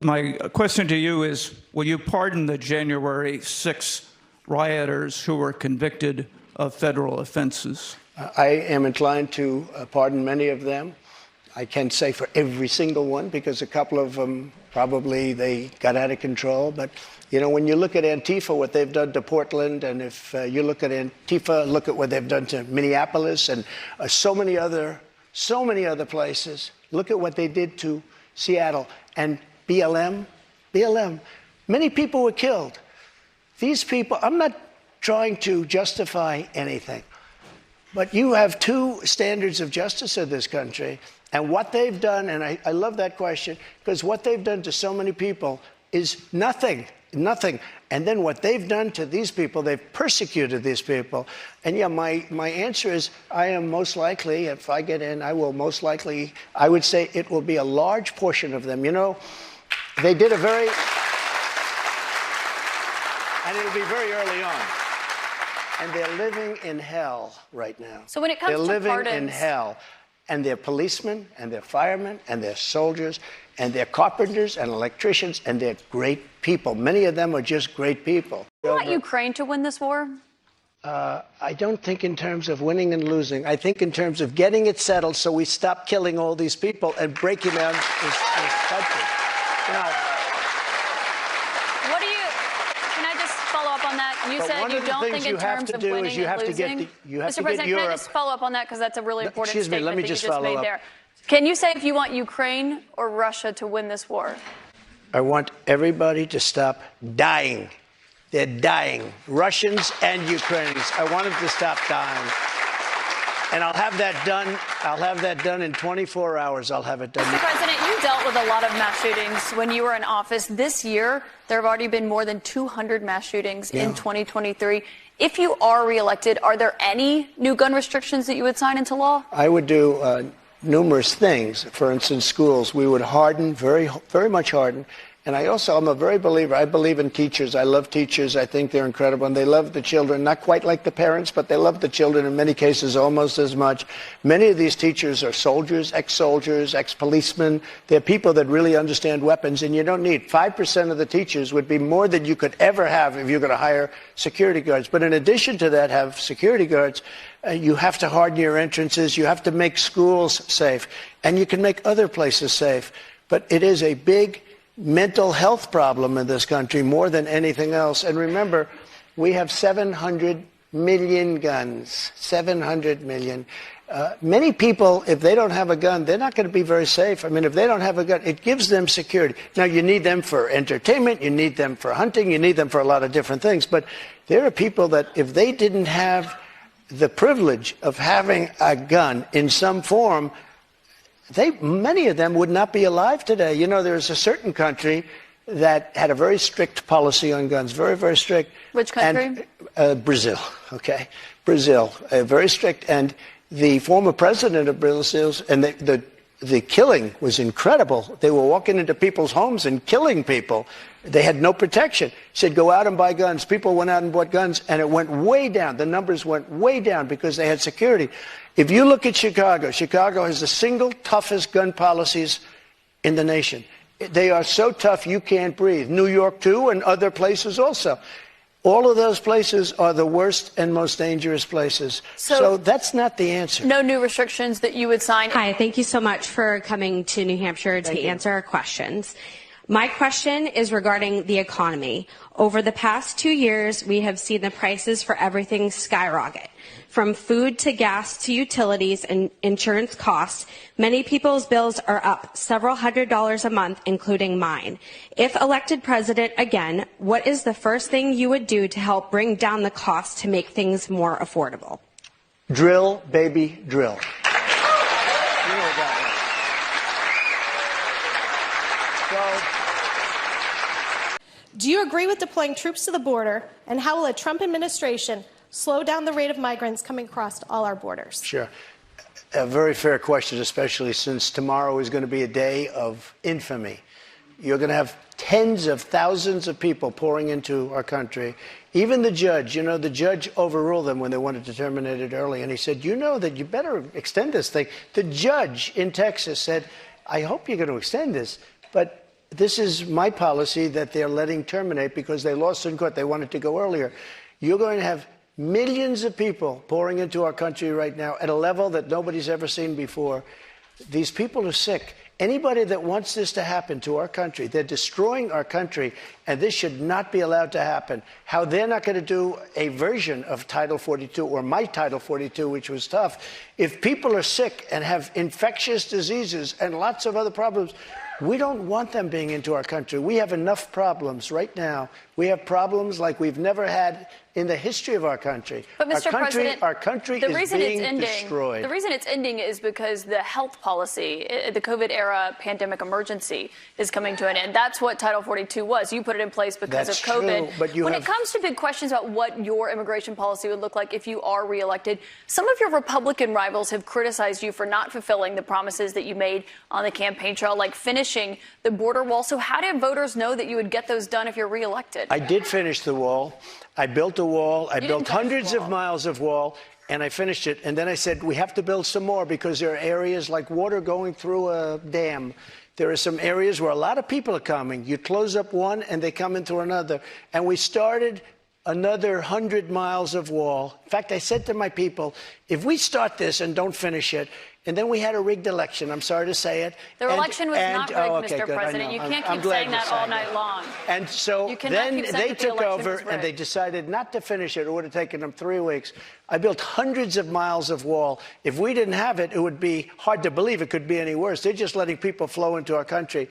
My question to you is, will you pardon the January 6 rioters who were convicted of federal offenses? I am inclined to pardon many of them. I can't say for every single one, because a couple of them probably they got out of control. But, you know, when you look at Antifa, what they've done to Portland, and if you look at Antifa, look at what they've done to Minneapolis and so many other places. Look at what they did to Seattle and BLM. Many people were killed. These people, I'm not trying to justify anything, but you have two standards of justice in this country, and what they've done, and I love that question, because what they've done to so many people is nothing. And then what they've done to these people, they've persecuted these people. And yeah, my answer is, I am most likely, if I get in, I will most likely, I would say it will be a large portion of them. You know, they did a very, and it'll be very early on. And they're living in hell right now. So when it comes to pardons, they're living in hell. And they're policemen, and they're firemen, and they're soldiers, and they're carpenters and electricians, and they're great people. Many of them are just great people. Do you want Ukraine to win this war? I don't think in terms of winning and losing. I think in terms of getting it settled so we stop killing all these people and breaking down this country. Now, can I just follow up on that? You said you don't think in terms of winning and losing. Mr. President, can I just follow up on that, because that's a really important statement that you just made there. Can you say if you want Ukraine or Russia to win this war? I want everybody to stop dying. They're dying. Russians and Ukrainians. I want them to stop dying. And I'll have that done. I'll have that done in 24 hours. I'll have it done. Mr. President, you dealt with a lot of mass shootings when you were in office. This year, there have already been more than 200 mass shootings in 2023. If you are reelected, are there any new gun restrictions that you would sign into law? I would do numerous things. For instance, schools. We would harden, very much harden. And I'm a very believer. I believe in teachers. I love teachers. I think they're incredible. And they love the children, not quite like the parents, but they love the children in many cases almost as much. Many of these teachers are soldiers, ex-soldiers, ex-policemen. They're people that really understand weapons. And you don't need 5% of the teachers would be more than you could ever have if you're going to hire security guards. But in addition to that, have security guards. You have to harden your entrances. You have to make schools safe. And you can make other places safe. But it is a big mental health problem in this country more than anything else. And remember, we have 700 million guns. 700 million. Many people, if they don't have a gun, they're not going to be very safe. I mean, if they don't have a gun, it gives them security. Now, you need them for entertainment. You need them for hunting. You need them for a lot of different things. But there are people that if they didn't have the privilege of having a gun in some form, many of them would not be alive today. You know, there's a certain country that had a very strict policy on guns, very, very strict. Which country? And, Brazil, okay? Brazil, very strict. And the former president of Brazil, and the killing was incredible. They were walking into people's homes and killing people. They had no protection. He said, go out and buy guns. People went out and bought guns, and it went way down. The numbers went way down because they had security. If you look at Chicago, Chicago has the single toughest gun policies in the nation. They are so tough you can't breathe. New York, too, and other places also. All of those places are the worst and most dangerous places. So that's not the answer. No new restrictions that you would sign? Hi, thank you so much for coming to New Hampshire to answer our questions. My question is regarding the economy. Over the past 2 years, we have seen the prices for everything skyrocket. From food to gas to utilities and insurance costs, many people's bills are up several $100s a month, including mine. If elected president again, what is the first thing you would do to help bring down the cost to make things more affordable? Drill, baby, drill. You know that one. Do you agree with deploying troops to the border, and how will a Trump administration slow down the rate of migrants coming across all our borders? Sure. A very fair question, especially since tomorrow is going to be a day of infamy. You're going to have tens of thousands of people pouring into our country. Even the judge, the judge overruled them when they wanted to terminate it early. And he said, you know that you better extend this thing. The judge in Texas said, I hope you're going to extend this, but this is my policy that they're letting terminate because they lost in court. They wanted to go earlier. You're going to have millions of people pouring into our country right now at a level that nobody's ever seen before. These people are sick. Anybody that wants this to happen to our country, they're destroying our country, and this should not be allowed to happen. How they're not going to do a version of Title 42 or my Title 42, which was tough. If people are sick and have infectious diseases and lots of other problems, we don't want them being into our country. We have enough problems right now. We have problems like we've never had in the history of our country. But Mr. President, our country is being destroyed. The reason it's ending is because the health policy, the COVID-era pandemic emergency, is coming to an end. That's what Title 42 was. You put it in place because of COVID. True, but when it comes to big questions about what your immigration policy would look like if you are reelected, some of your Republican rivals have criticized you for not fulfilling the promises that you made on the campaign trail, like finishing the border wall. So how did voters know that you would get those done if you're reelected? I did finish the wall. I built a wall. I built hundreds of miles of wall, and I finished it. And then I said, we have to build some more because there are areas like water going through a dam. There are some areas where a lot of people are coming. You close up one, and they come into another. And we started another 100 miles of wall. In fact, I said to my people, if we start this and don't finish it, and then we had a rigged election. I'm sorry to say it. The election was not rigged, Mr. President. You can't keep saying that all night long. And so then they took over and they decided not to finish it. It would have taken them 3 weeks. I built hundreds of miles of wall. If we didn't have it, it would be hard to believe it could be any worse. They're just letting people flow into our country.